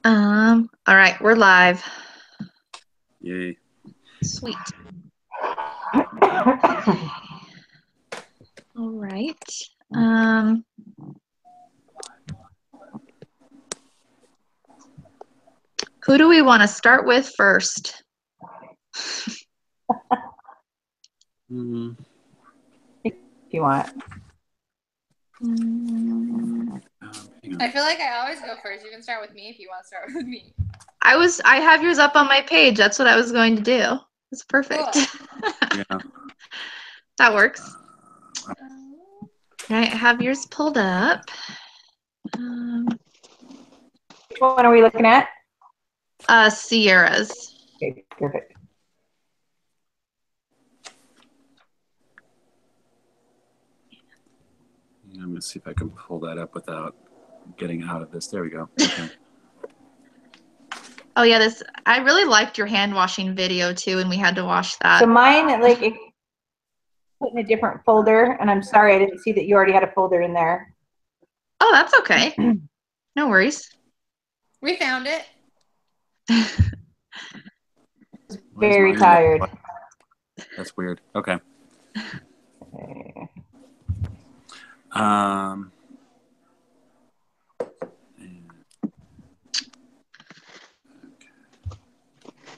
All right, we're live. Yay. Sweet. All right. Who do we want to start with first? Mm, If you want. hang on. I feel like I always go first. You can start with me if you want to start with me. I have yours up on my page. That's what I was going to do. It's perfect. Cool. Yeah. That works. All right, I have yours pulled up. Which one are we looking at? Sierra's. Okay, perfect. I'm going to see if I can pull that up without getting out of this. There we go. Okay. Oh yeah, I really liked your hand washing video too, and we had to wash that. So mine, like, it put in a different folder, and I'm sorry I didn't see that you already had a folder in there. Oh, that's okay. No worries. We found it. Very tired. That's weird. Okay. Okay.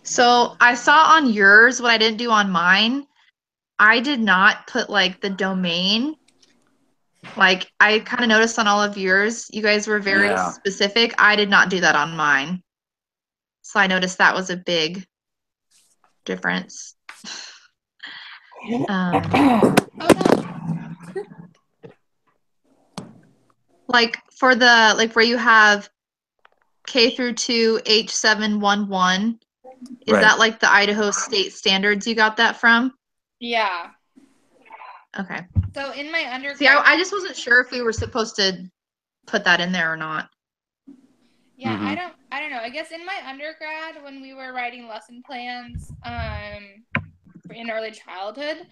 So I saw on yours what I didn't do on mine. I did not put like the domain. Like I kind of noticed on all of yours, you guys were very specific. I did not do that on mine. So I noticed that was a big difference. Like for the where you have K through 2 H711, is that like the Idaho state standards you got that from? Yeah. Okay. So in my undergrad. See, I just wasn't sure if we were supposed to put that in there or not. Yeah, I don't know. I guess in my undergrad when we were writing lesson plans in early childhood,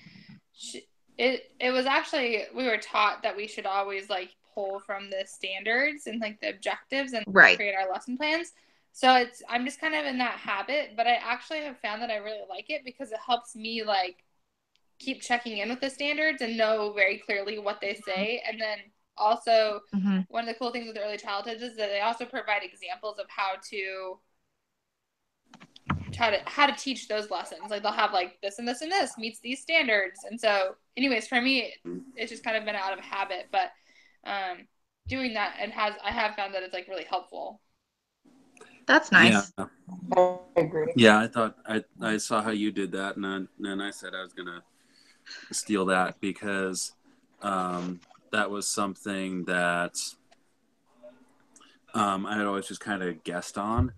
it was actually we were taught that we should always like pull from the standards and like the objectives and create our lesson plans. So I'm just kind of in that habit, but I actually have found that I really like it because it helps me like keep checking in with the standards and know very clearly what they say. And then also one of the cool things with early childhood is that they also provide examples of how to teach those lessons. Like they'll have like this and this and this meets these standards. And so anyways, for me, it's just kind of been out of habit, but doing that I have found that it's like really helpful. That's nice. Yeah. I agree. Yeah, I thought I saw how you did that, and then I said I was gonna steal that because that was something that I had always just kind of guessed on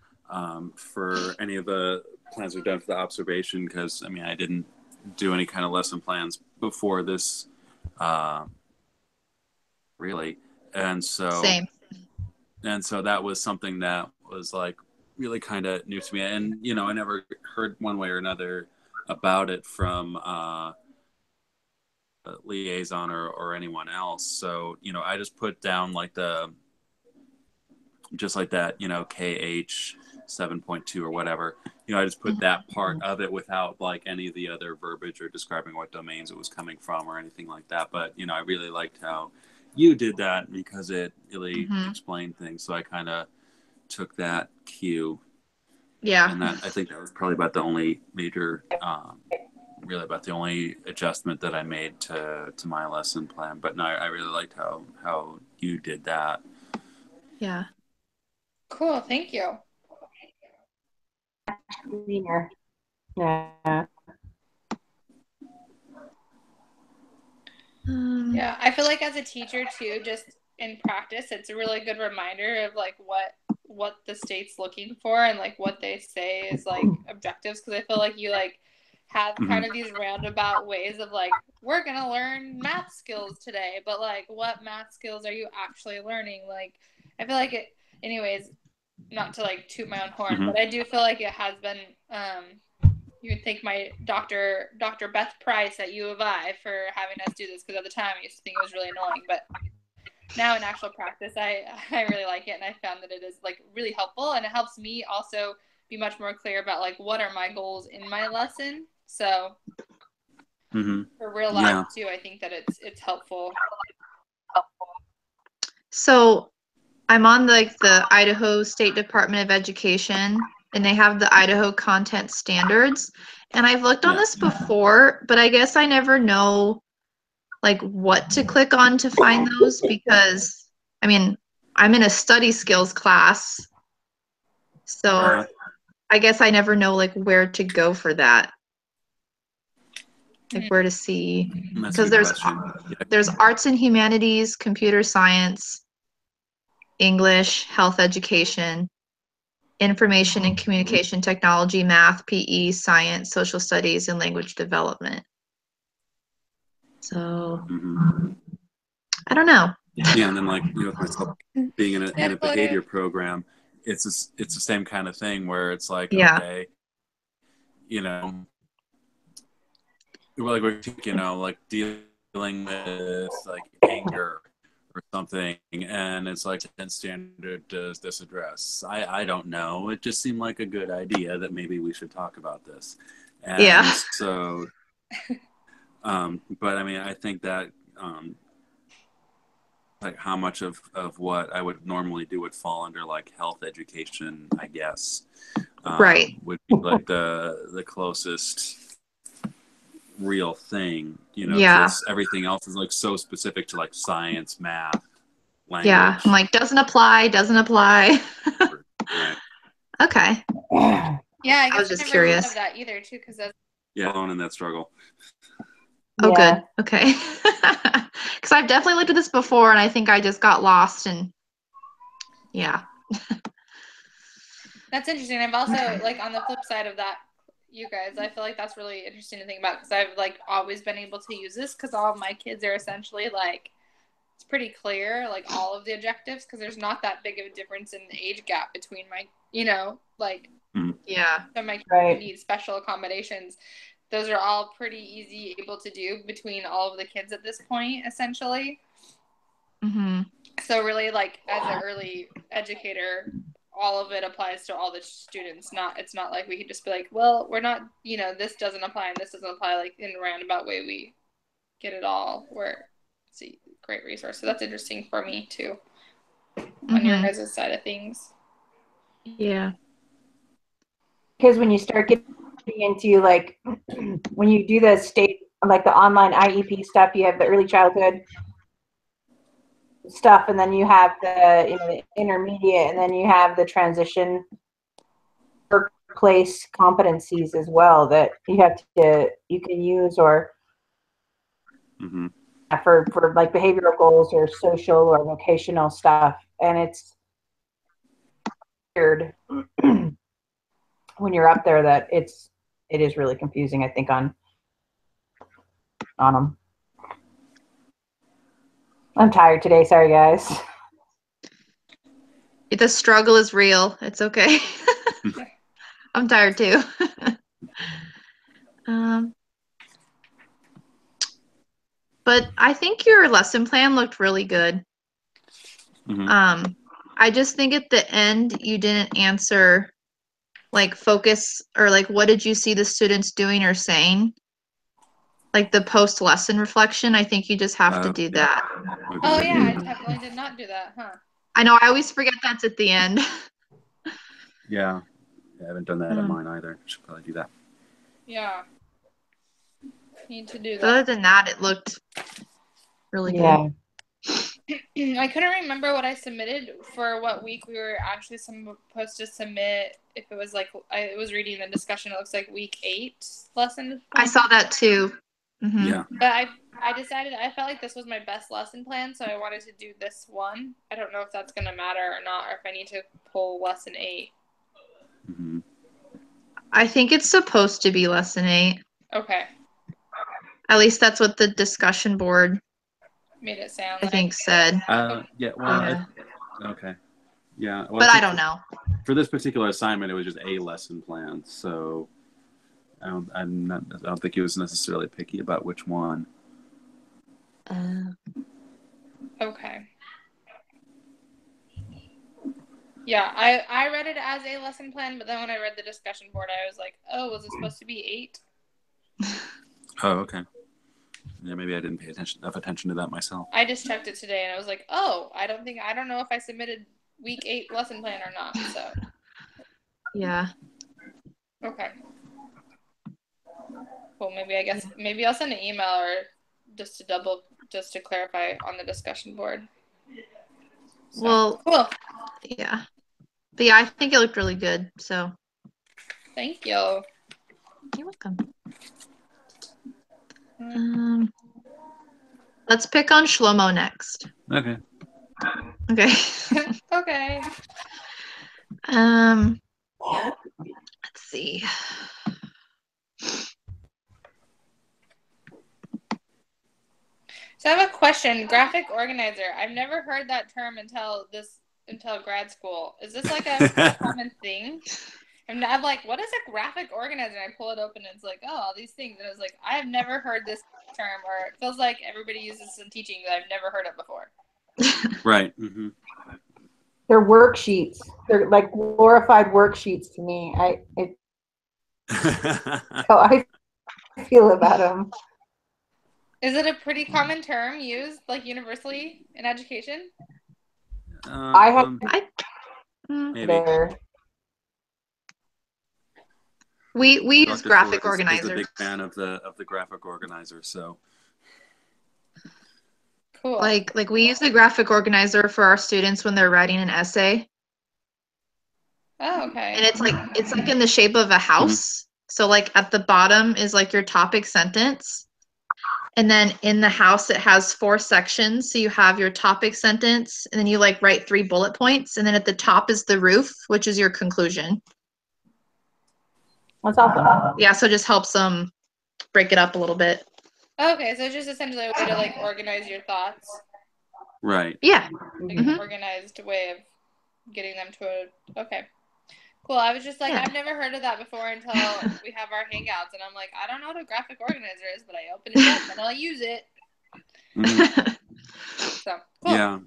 for any of the plans we've done for the observation, because I mean I didn't do any kind of lesson plans before this really, and so that was something that was like really kind of new to me, and you know I never heard one way or another about it from liaison or anyone else. So you know I just put down like just like that, you know, KH 7.2 or whatever, you know, I just put that part of it without like any of the other verbiage or describing what domains it was coming from or anything like that. But you know I really liked how you did that because it really explained things, so I kind of took that cue. Yeah. And that I think that was probably about the only major really about the only adjustment that I made to my lesson plan. But no, I really liked how you did that. Yeah. Cool, thank you. Cleaner. Yeah. Yeah, I feel like as a teacher too, just in practice, it's a really good reminder of like what the state's looking for and like what they say is like objectives, because I feel like you like have kind of these roundabout ways of like, we're gonna learn math skills today, but like what math skills are you actually learning? Like I feel like it, anyways, not to like toot my own horn, but I do feel like it has been you would thank my Dr. Beth Price at U of I for having us do this, because at the time I used to think it was really annoying, but now in actual practice, I really like it, and I found that it is like really helpful, and it helps me also be much more clear about like what are my goals in my lesson. So for real life too, I think that it's helpful. So I'm on like the Idaho State Department of Education, and they have the Idaho Content Standards. And I've looked on this before, but I guess I never know like what to click on to find those because I mean, I'm in a study skills class. So I guess I never know like where to go for that. Like where to see, because there's arts and humanities, computer science, English, health education, information and communication technology, math, PE, science, social studies, and language development. So I don't know. Yeah, and then like with myself being in a behavior program, it's the same kind of thing where it's like okay, like we're like dealing with like anger or something, and it's like 10 standard does this address? I don't know. It just seemed like a good idea that maybe we should talk about this. And so but I mean I think that like how much of what I would normally do would fall under like health education, I guess. Right. Would be like the closest real thing, everything else is like so specific to like science, math, language. Yeah, I'm like doesn't apply. Right. Okay. Yeah, I guess I was just never curious. Thought of that either too, because alone in that struggle. Oh, good. Okay. Because I've definitely looked at this before, and I think I just got lost. And yeah. That's interesting. I've also like on the flip side of that, you guys, I feel like that's really interesting to think about because I've like always been able to use this because all of my kids are essentially like it's pretty clear like all of the objectives because there's not that big of a difference in the age gap between my like so my kids need special accommodations. Those are all pretty easy able to do between all of the kids at this point essentially. So really like as an early educator, all of it applies to all the students. It's not like we could just be like, well, we're not, this doesn't apply and this doesn't apply. Like in a roundabout way, we get it all. It's a great resource. So that's interesting for me too, on your guys' side of things. Yeah. Because when you start getting into like, when you do the state, like the online IEP stuff, you have the early childhood stuff, and then you have the intermediate, and then you have the transition workplace competencies as well that you can use or for like behavioral goals or social or vocational stuff. And it's weird when you're up there that it is really confusing, I think, on them. I'm tired today. Sorry, guys. The struggle is real. It's okay. I'm tired too. But I think your lesson plan looked really good. I just think at the end you didn't answer like focus or like what did you see the students doing or saying? Like the post lesson reflection. I think you just have to do that. Oh yeah, I definitely did not do that, huh? I know, I always forget that's at the end. Yeah, I haven't done that on mine either. Should probably do that. Yeah. Need to do that. So other than that, it looked really good. I couldn't remember what I submitted for what week we were actually supposed to submit. If it was like, I was reading the discussion, it looks like week 8 lesson. I saw that too. Yeah. But I decided I felt like this was my best lesson plan, so I wanted to do this one. I don't know if that's going to matter or not, or if I need to pull lesson 8. I think it's supposed to be lesson 8. Okay. At least that's what the discussion board made it sound I think said. Yeah. Well. Okay. Yeah. Well, but I don't know. For this particular assignment, it was just a lesson plan, so I don't think he was necessarily picky about which one. Okay. Yeah, I read it as a lesson plan, but then when I read the discussion board, I was like, oh, was it supposed to be 8? Oh, okay. Yeah, maybe I didn't pay enough attention to that myself. I just checked it today, and I was like, oh, I don't know if I submitted week 8 lesson plan or not. So Yeah. okay, well, maybe I'll send an email or just to clarify on the discussion board. So, Well, cool. Yeah. But yeah, I think it looked really good. So Thank you. you're welcome. Let's pick on Shlomo next. Okay. Okay. Okay. Let's see. So I have a question. Graphic organizer. I've never heard that term until grad school. Is this like a common thing? And I'm like, what is a graphic organizer? And I pull it open and it's like, oh, all these things. And I was like, I have never heard this term, or it feels like everybody uses this in teaching that I've never heard it before. Right. Mm-hmm. They're worksheets. They're like glorified worksheets to me. So I feel about them. Is it a pretty common term used like universally in education? I have maybe. there. We use Dr. graphic Ford is organizers. a big fan of the graphic organizer, so Cool. Like we use the graphic organizer for our students when they're writing an essay. Oh, okay. And it's like in the shape of a house. Mm-hmm. So like at the bottom is like your topic sentence. And then in the house it has 4 sections. So you have your topic sentence, and then you like write 3 bullet points, and then at the top is the roof, which is your conclusion. That's awesome. Yeah, so it just helps them break it up a little bit. Okay, so it's just essentially a way to like organize your thoughts. Right. Yeah. Like an organized way of getting them to a okay. Cool. I was just like, I've never heard of that before until we have our hangouts, and I'm like, I don't know what a graphic organizer is, but I open it up and I'll use it. Mm-hmm. So cool. Yeah,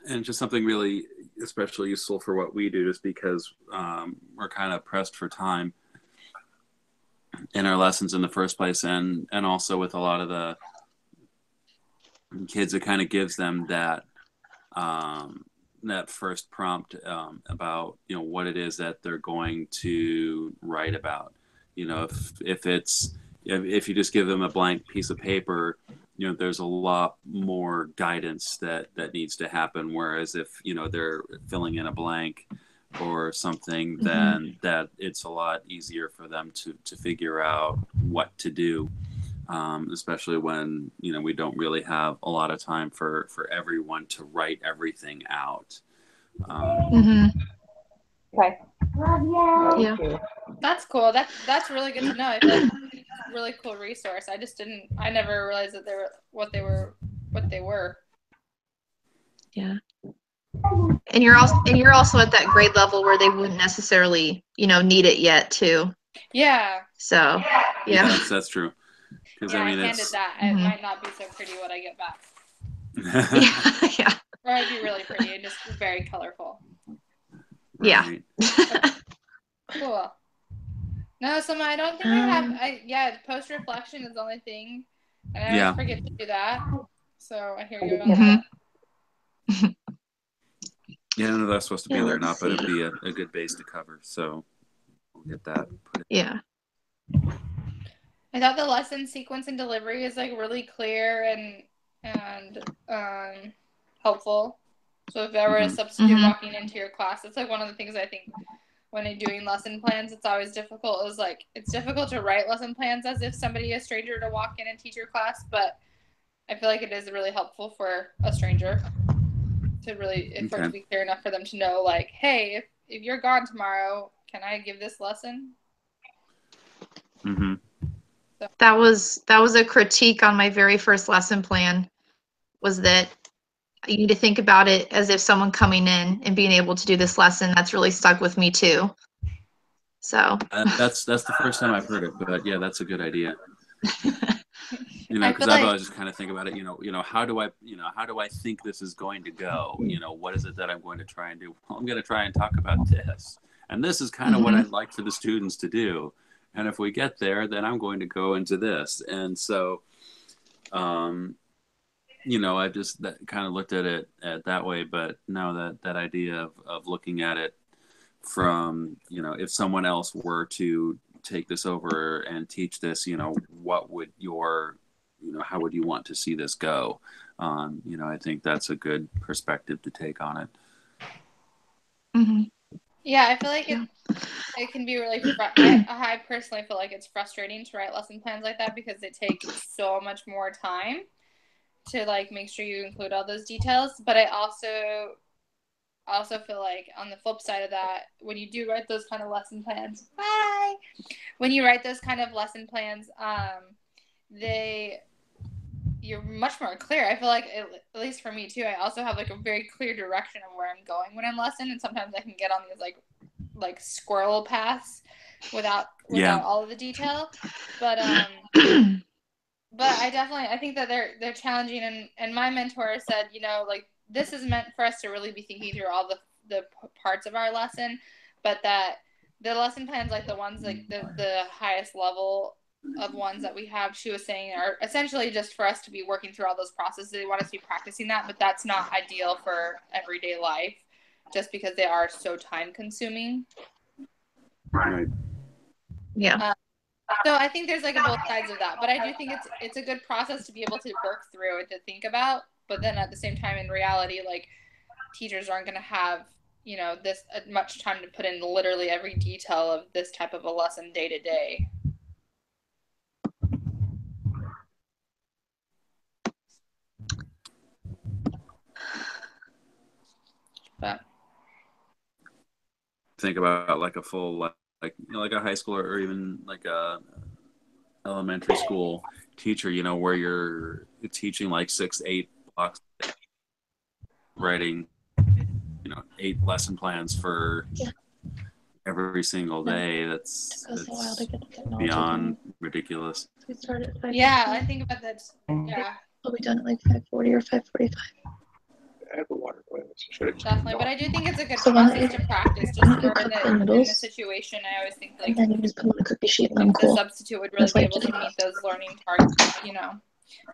and just something really especially useful for what we do, just because we're kind of pressed for time in our lessons in the first place, and also with a lot of the kids, it kind of gives them that that first prompt about what it is that they're going to write about. If you just give them a blank piece of paper, there's a lot more guidance that needs to happen, whereas if they're filling in a blank or something, then that it's a lot easier for them to figure out what to do, especially when we don't really have a lot of time for everyone to write everything out. Okay. Yeah. That's cool. That's really good to know. I feel like it's a really cool resource. I never realized that they were what they were. Yeah. And you're also at that grade level where they wouldn't necessarily, need it yet too. Yeah. So, yeah. That's true. Yeah, I handed that. It might not be so pretty what I get back. Yeah. Or it'd be really pretty and just very colorful. Right. Yeah. Cool. No, I don't think I have. Post reflection is the only thing, and I always forget to do that. So I hear you on that. Yeah, no, that's supposed to be there or not, but it'd be a good base to cover. So we'll get that. Yeah. I thought the lesson sequence and delivery is like really clear and helpful. So if ever a substitute walking into your class, it's like one of the things I think when I'm doing lesson plans, it's always difficult. Is like it's difficult to write lesson plans as if somebody a stranger to walk in and teach your class, but I feel like it is really helpful for a stranger to really for it to be clear enough for them to know, like, hey, if you're gone tomorrow, can I give this lesson? So. That was a critique on my very first lesson plan, was that you need to think about it as if someone coming in and being able to do this lesson. That's really stuck with me too. So that's the first time I've heard it, but yeah, that's a good idea. I because feel I've like always just kind of think about it, how do I think this is going to go? What is it that I'm going to try and do? Well, I'm going to try and talk about this. And this is kind of what I'd like for the students to do. And if we get there, then I'm going to go into this. And so, I just kind of looked at it that way. But no, that idea of looking at it from, if someone else were to take this over and teach this, what would how would you want to see this go? I think that's a good perspective to take on it. Mm-hmm. Yeah, I feel like it can be really I personally feel like it's frustrating to write lesson plans like that because it takes so much more time to like make sure you include all those details. But I also feel like on the flip side of that, when you do write those kind of lesson plans, when you write those kind of lesson plans, you're much more clear. I feel like, at least for me too, I also have like a very clear direction of where I'm going when I'm lesson, and sometimes I can get on these like squirrel paths without all of the detail. But I think that they're challenging, and my mentor said, like this is meant for us to really be thinking through all the parts of our lesson, but that the lesson plans, like the ones like the highest level of ones that we have, she was saying, are essentially just for us to be working through all those processes. They want us to be practicing that, but that's not ideal for everyday life just because they are so time consuming. Right. Yeah. So I think there's like both sides of that, but I do think it's a good process to be able to work through and to think about. But then at the same time, in reality, like teachers aren't going to have this much time to put in literally every detail of this type of a lesson day to day. But think about like a full like a high school or even like a elementary school teacher, where you're teaching like 6-8 blocks, writing 8 lesson plans for every single day. That's beyond ridiculous. Yeah, I think about that. Yeah, We'll be done at like 5:40 or 5:45. I have a water boiler. definitely. But I do think it's a good process to practice. Just for in the situation, I always think like And then you just put on a cookie sheet and if I'm the cool. substitute would really be able to meet those learning targets,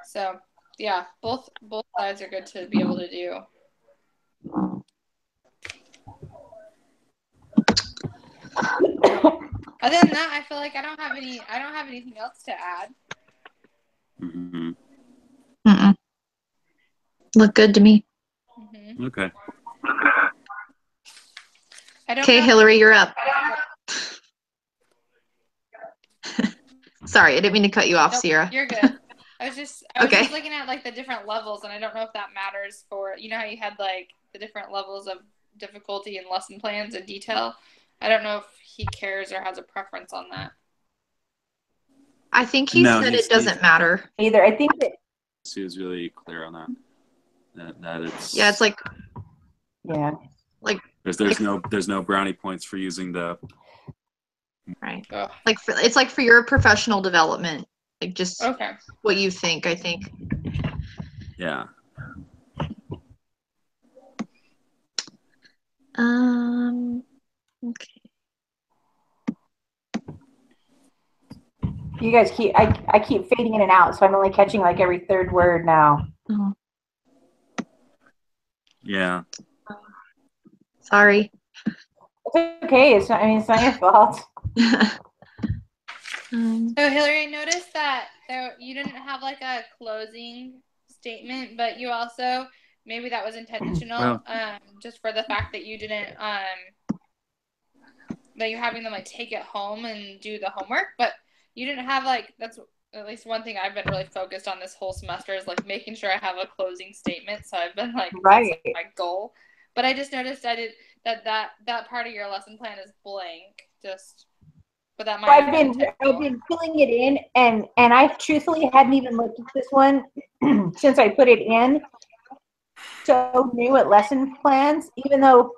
So yeah, both sides are good to be able to do. Other than that, I feel like I don't have anything else to add. Mm-hmm. Mm-mm. Look good to me. Mm-hmm. Okay. Okay, Hillary, you're up. Sorry, I didn't mean to cut you off, Nope, Sierra. you're good. I was just Okay. looking at like the different levels, and I don't know if that matters for how you had like the different levels of difficulty and lesson plans and detail. I don't know if he cares or has a preference on that. I think he said it doesn't matter. Either. I think that. She was really clear on that it's. Yeah, it's like. Yeah. Like. There's no brownie points for using the. Right. Ugh. Like it's like for your professional development, like just Okay. what you think. I think. Yeah. Okay. You guys keep I keep fading in and out, so I'm only catching like every third word now. Oh. Yeah. Sorry. It's okay. It's not your fault. So Hillary, I noticed that you didn't have like a closing statement, but you also, maybe that was intentional, just for the fact that you didn't that you're having them like take it home and do the homework, but you didn't have like, that's at least one thing I've been really focused on this whole semester is like making sure I have a closing statement. So I've been like, right, that's like my goal. But I just noticed I did that part of your lesson plan is blank. Just, but that might. I've been filling it in, and I truthfully hadn't even looked at this one since I put it in. So new at lesson plans, even though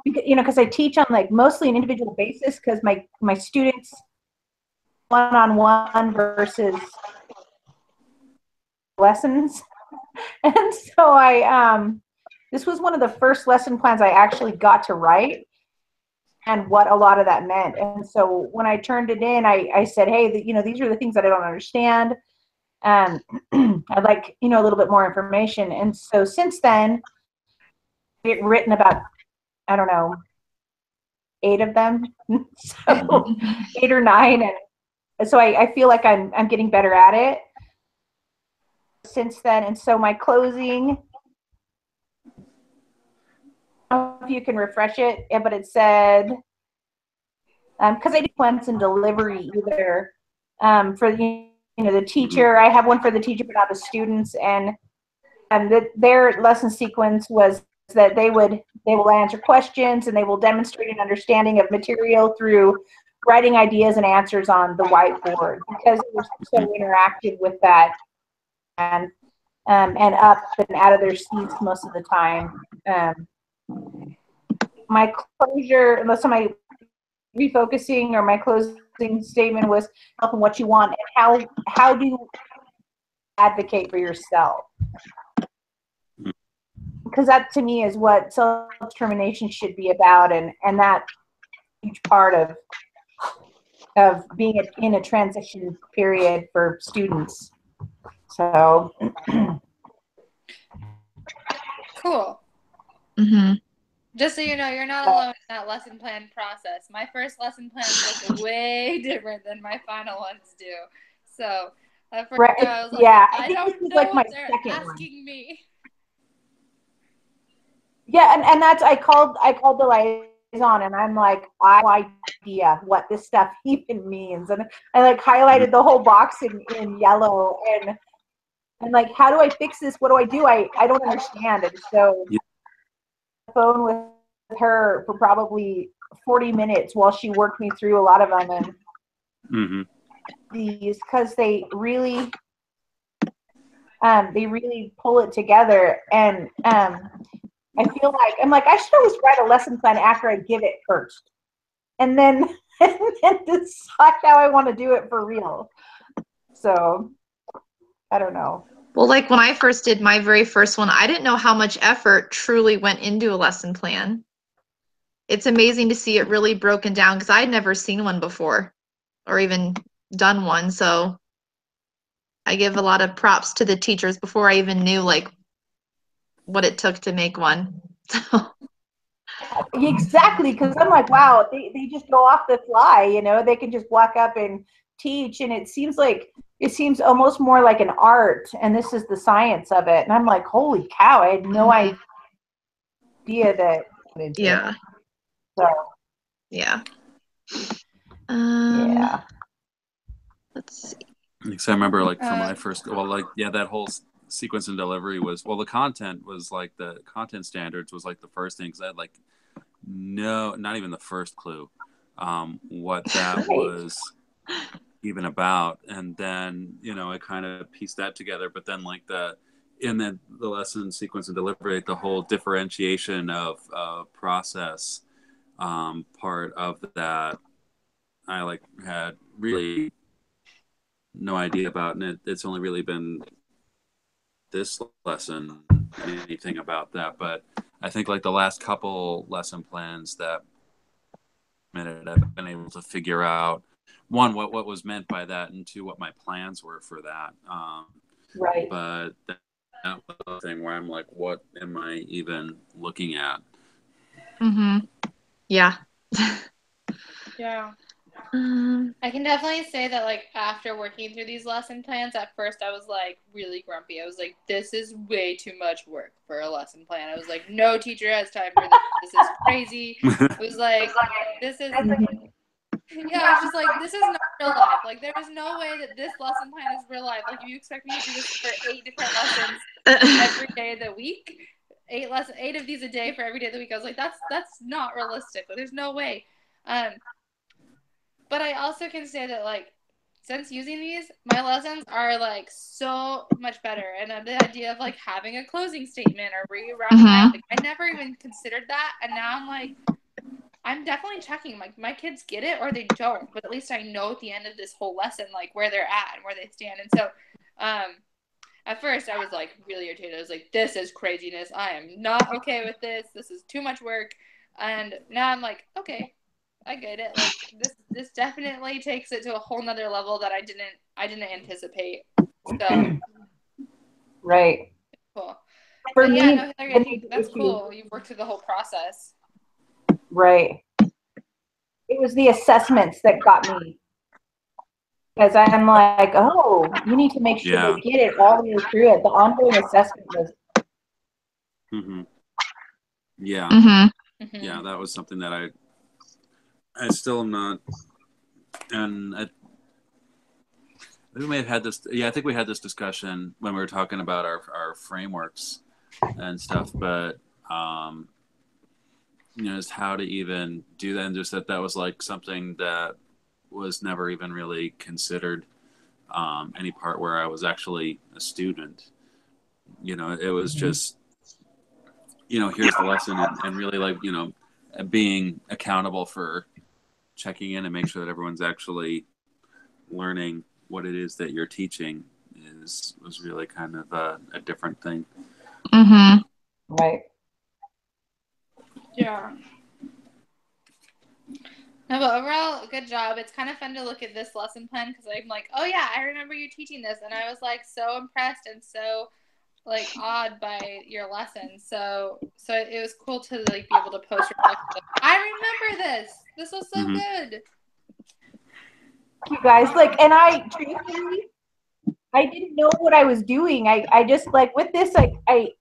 because I teach on like mostly an individual basis because my students one-on-one versus lessons. And so this was one of the first lesson plans I actually got to write and what a lot of that meant. And so when I turned it in, I said, hey, these are the things that I don't understand. I'd like, a little bit more information. And so since then, I've written about, I don't know, 8 of them. So 8 or 9. And so I feel like I'm getting better at it since then. And so my closing, I don't know if you can refresh it, but it said, because I do plans and delivery either for the teacher. I have one for the teacher, but not the students. And their lesson sequence was that they will answer questions and they will demonstrate an understanding of material through writing ideas and answers on the whiteboard, because it was so interactive with that, and up and out of their seats most of the time. My closure, unless my refocusing or my closing statement was help in what you want, and how do you advocate for yourself? Because that to me is what self-determination should be about, and that huge part of being in a transition period for students. So cool. Mm-hmm. Just so you know, you're not alone in that lesson plan process. My first lesson plans look way different than my final ones do. So at first right, I was like, yeah, I don't know like what they're asking me. Yeah, and that's I called the liaison, and I'm like, I have no idea what this stuff even means, and I like highlighted the whole box in yellow, and like, how do I fix this? What do I do? I don't understand. And so the phone with her for probably 40 minutes while she worked me through a lot of them, and these, because they really pull it together. And I feel like I should always write a lesson plan after I give it first, and then decide how I want to do it for real. So I don't know. Well, like when I first did my very first one, I didn't know how much effort truly went into a lesson plan. It's amazing to see it really broken down, because I'd never seen one before or even done one. So I give a lot of props to the teachers before I even knew like what it took to make one. Exactly, because I'm like, wow, they just go off the fly, they can just walk up and teach, and it seems almost more like an art, and this is the science of it. And I'm like, holy cow, I had no idea that. Yeah. So Yeah. yeah. Let's see. Because I remember, like, for my first, that whole sequence and delivery was, the content was like, the content standards was like the first thing, because I had like not even the first clue what that was even about. And then I kind of pieced that together. But then like in the lesson sequence and delivery, the whole differentiation of process part of that, I like had really no idea about, and it's only really been this lesson anything about that. But I think like the last couple lesson plans that I've been able to figure out, one, what was meant by that, and two, what my plans were for that. Right. But that was the thing where I'm like, what am I even looking at? Yeah. Yeah. I can definitely say that, like, after working through these lesson plans, at first I was like really grumpy. I was like, this is way too much work for a lesson plan. I was like, no teacher has time for this. This is crazy. It was like, this is, yeah, I was just like, this is not real life. Like, there is no way that this lesson plan is real life. Like, if you expect me to do this for 8 different lessons every day of the week, 8 of these a day for every day of the week, I was like, that's not realistic. Like, there's no way. But I also can say that, like, since using these, my lessons are like so much better. And the idea of like having a closing statement or rewrapping around, like, I never even considered that. And now I'm like, I'm definitely checking. Like, my kids get it or they don't, but at least I know at the end of this whole lesson, like, where they're at and where they stand. And so, at first I was like really irritated. I was like, this is craziness. I am not okay with this. This is too much work. And now I'm like, okay, I get it. Like this definitely takes it to a whole nother level that I didn't anticipate. So Right. cool. For But me, yeah, no, Hillary, I the think major that's issue, cool. You've worked through the whole process. right. It was the assessments that got me. Because I'm like, oh, you need to make sure Yeah. they get it all the way through it. The ongoing assessment was Mm-hmm. Yeah. Mm-hmm. Mm-hmm. Yeah, that was something that I still am not, and we may have had this. Yeah, I think we had this discussion when we were talking about our frameworks and stuff, but just how to even do that, and just that was like something that was never even really considered. Any part where I was actually a student, it was just, here's the lesson, and really like, being accountable for checking in and make sure that everyone's actually learning what it is that you're teaching was really kind of a different thing. Mm-hmm. right. Yeah. No, but overall, good job. It's kind of fun to look at this lesson plan because I'm like, oh yeah, I remember you teaching this, and I was like so impressed and so like awed by your lesson. So it was cool to like be able to post. I remember this. This was so Mhm. good. You guys, like, and truthfully, I didn't know what I was doing. I just like with this, I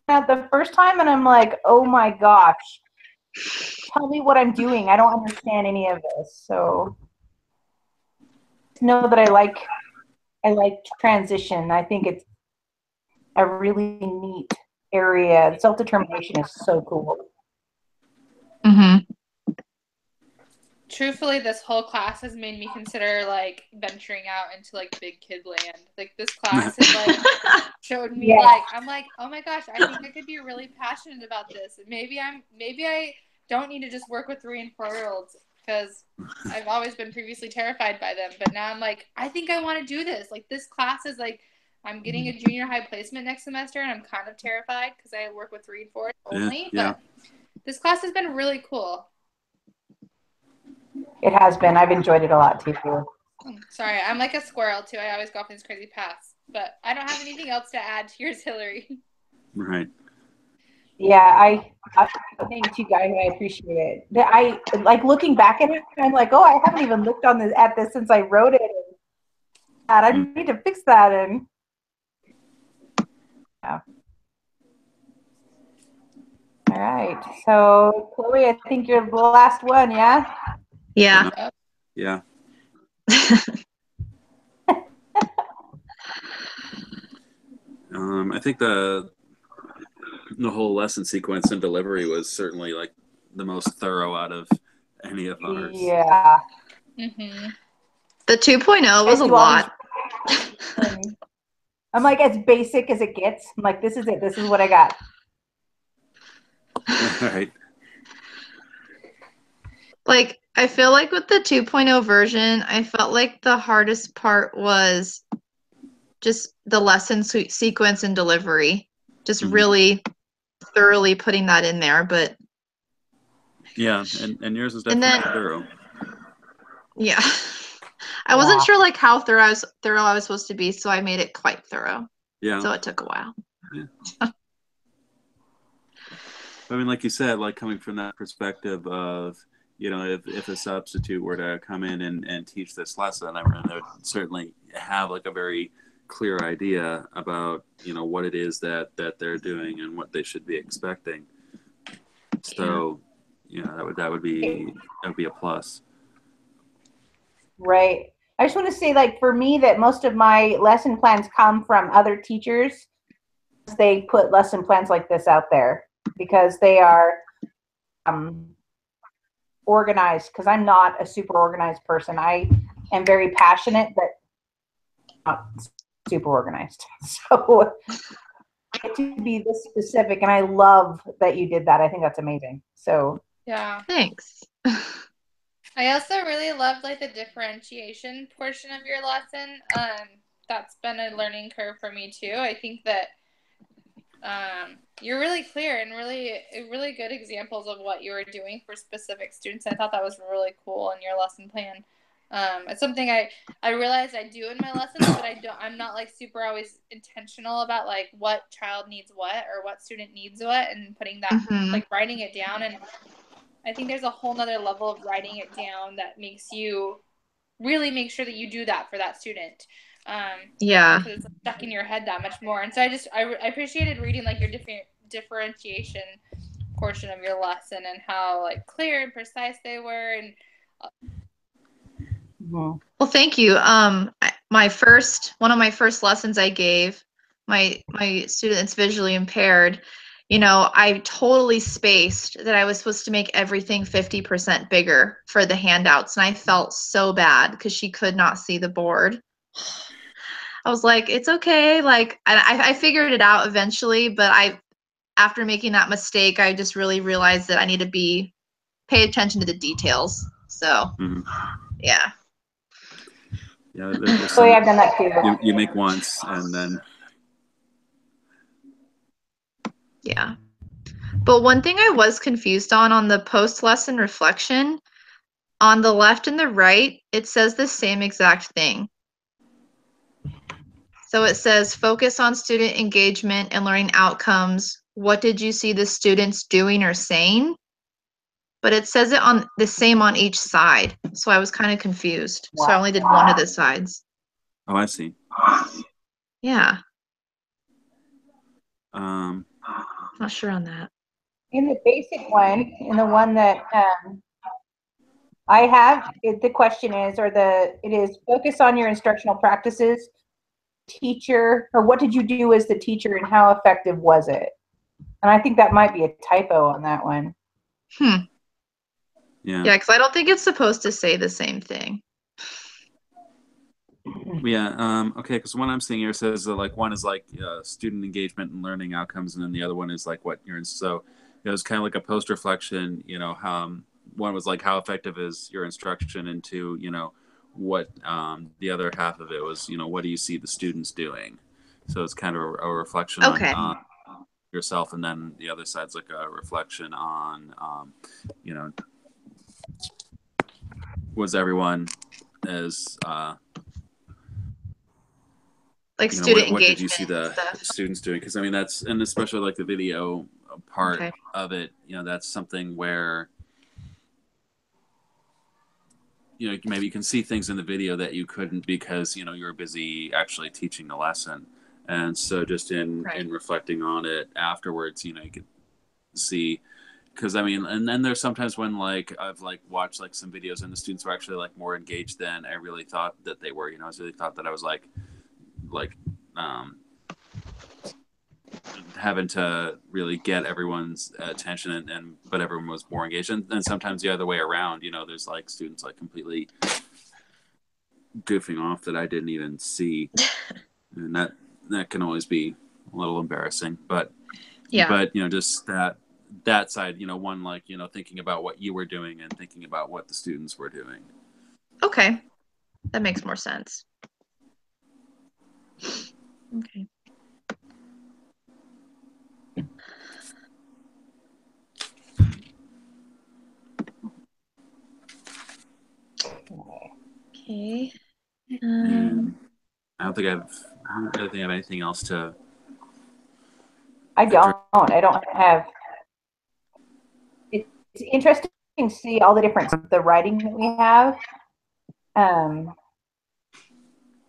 at the first time, and I'm like, oh my gosh, tell me what I'm doing. I don't understand any of this. So know that I like transition. I think it's a really neat area. Self-determination is so cool. Mm-hmm. Truthfully, this whole class has made me consider like venturing out into like big kid land. Like this class has like showed me like I'm like, oh my gosh, I think I could be really passionate about this. And maybe I don't need to just work with 3 and 4-year-olds because I've always been previously terrified by them. But now I'm like, I think I want to do this. Like this class is like I'm getting a junior high placement next semester, and I'm kind of terrified because I work with 3 and 4 only. Yeah. But this class has been really cool. It has been. I've enjoyed it a lot too. Sorry, I'm like a squirrel too. I always go off these crazy paths. But I don't have anything else to add to yours, Hillary. Right. Yeah, I thank you guys. I appreciate it. I like looking back at it. I'm like, oh, I haven't even looked at this since I wrote it. And I need to fix that. And yeah. All right. So, Chloe, I think you're the last one. Yeah. Yeah. Yeah. I think the whole lesson sequence and delivery was certainly like the most thorough out of any of ours. Yeah. Mm-hmm. The 2.0 was a lot. I'm like, as basic as it gets. I'm like, this is it. This is what I got. Right. Like, I feel like with the 2.0 version, I felt like the hardest part was just the lesson sequence and delivery. Just really thoroughly putting that in there. But yeah, and yours is definitely thorough. Yeah. I wasn't sure like how thorough I was supposed to be, so I made it quite thorough. Yeah. So it took a while. Yeah. I mean, like you said, like coming from that perspective of, if a substitute were to come in and teach this lesson, everyone would certainly have like a very clear idea about, what it is that they're doing and what they should be expecting. So, that would be a plus. Right. I just want to say, like, for me, that most of my lesson plans come from other teachers. They put lesson plans like this out there because they are organized, because I'm not a super organized person. I am very passionate, but not super organized. So to be this specific, and I love that you did that. I think that's amazing. So yeah. Thanks. I also really loved like the differentiation portion of your lesson. that's been a learning curve for me too. I think that you're really clear and really good examples of what you were doing for specific students. I thought that was really cool in your lesson plan. It's something I realized I do in my lessons, but I'm not like super always intentional about like what child needs what or what student needs what, and putting that like writing it down. And I think there's a whole nother level of writing it down that makes you really make sure that you do that for that student. Yeah. Because it's stuck in your head that much more. And so I appreciated reading like your differentiation portion of your lesson and how like clear and precise they were. And well, thank you. One of my first lessons I gave my student that's visually impaired, you know, I totally spaced that I was supposed to make everything 50% bigger for the handouts, and I felt so bad because she could not see the board. I was like, it's okay. Like, I figured it out eventually, but after making that mistake, I just really realized that I need to pay attention to the details. So, yeah. Yeah, there's So yeah, I've done that too. You make once and then. Yeah. But one thing I was confused on the post-lesson reflection, on the left and the right, it says the same exact thing. So it says focus on student engagement and learning outcomes. What did you see the students doing or saying? But it says it on the same on each side. So I was kind of confused. So I only did one of the sides. Oh, I see. Yeah. Not sure on that. In the basic one, in the one that I have, the question is, it is focus on your instructional practices, teacher, or what did you do as the teacher and how effective was it? And I think that might be a typo on that one. Yeah. Yeah. Yeah, because I don't think it's supposed to say the same thing. Yeah. Okay. Because one I'm seeing here says that like one is like student engagement and learning outcomes, and then the other one is like what you're in. So it was kind of like a post reflection. You know, one was like how effective is your instruction, and two, you know, what the other half of it was, you know, what do you see the students doing? So it's kind of a reflection on yourself, and then the other side's like a reflection on, you know, was everyone as like you know, student what did engagement you see the students doing? Because I mean, that's, and especially like the video part of it, you know, that's something where, you know, maybe you can see things in the video that you couldn't because, you know, you're busy actually teaching the lesson. And so just in reflecting on it afterwards, you know, you could see, because I mean, and then there's sometimes when like I've like watched like some videos and the students were actually like more engaged than I really thought that they were. You know, I really thought that I was like having to really get everyone's attention, and but everyone was more engaged. And sometimes the other way around. You know, there's like students like completely goofing off that I didn't even see, and that can always be a little embarrassing. But you know, just that side, you know, one like, you know, thinking about what you were doing and thinking about what the students were doing. Okay, that makes more sense. Okay. Okay. I don't really think I have anything else to. I don't have. It's interesting to see all the different the writing that we have.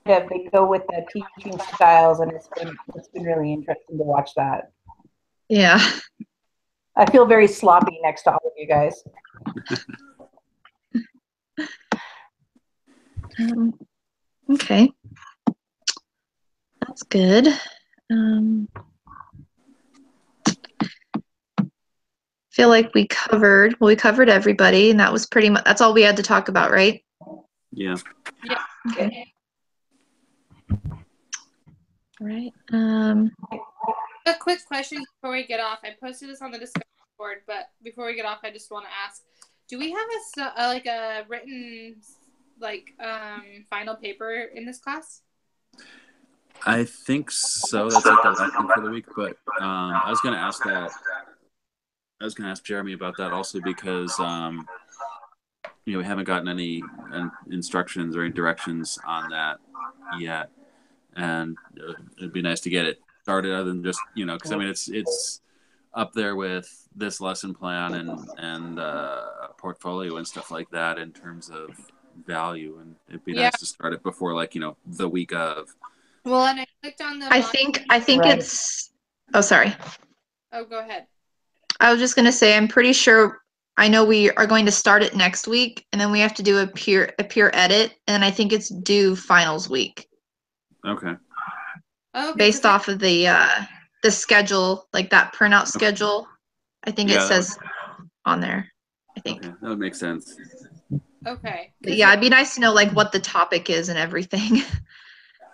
They go with the teaching styles, and it's been really interesting to watch that. Yeah. I feel very sloppy next to all of you guys. Okay. That's good. Feel like we covered everybody, and that was pretty much, that's all we had to talk about, right? Yeah. Yeah. Okay. All right. A quick question before we get off. I posted this on the discussion board, but before we get off, I just want to ask: do we have a written final paper in this class? I think so. That's like the lesson for the week. But I was going to ask that. I was going to ask Jeremy about that also because we haven't gotten any instructions or any directions on that yet, and it'd be nice to get it started. Other than just because I mean it's up there with this lesson plan and portfolio and stuff like that in terms of value, and it'd be nice to start it before the week of. Well, and I clicked on the. I think Right. it's. Oh, sorry. Oh, go ahead. I was just gonna say I'm pretty sure. I know we are going to start it next week, and then we have to do a peer edit, and I think it's due finals week. Okay. Oh, okay, Based off of the schedule, like that printout schedule. I think it says on there. I think. Okay, that would make sense. Okay. But yeah, it'd be nice to know like what the topic is and everything.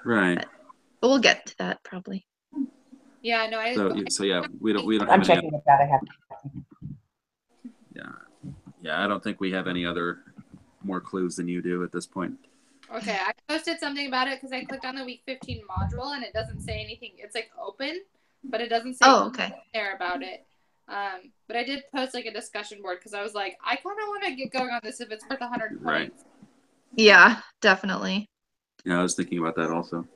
Right. But we'll get to that probably. Yeah, no, So yeah, we don't have I'm any. checking it out. I have. Yeah, I don't think we have any other more clues than you do at this point. Okay, I posted something about it because I clicked on the week 15 module and it doesn't say anything. It's like open, but it doesn't say there about it. But I did post like a discussion board because I was like, I kind of want to get going on this if it's worth 100 Right. points. Yeah, definitely. Yeah, I was thinking about that also.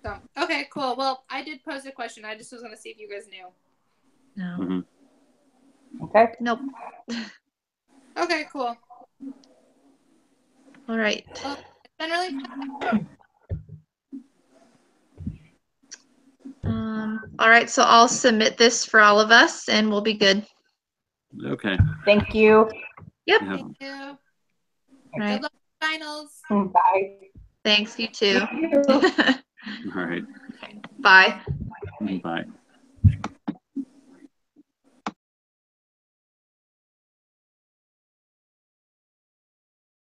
So, okay, cool. Well, I did post a question. I just was going to see if you guys knew. No. Mm-hmm. Okay. Nope. Okay, cool. All right. Well, it's been really fun. All right, so I'll submit this for all of us and we'll be good. Okay. Thank you. Yep. Yeah. Thank you. Right. Good luck with finals. Bye. Thanks, you too. You too. All right. Bye. Bye.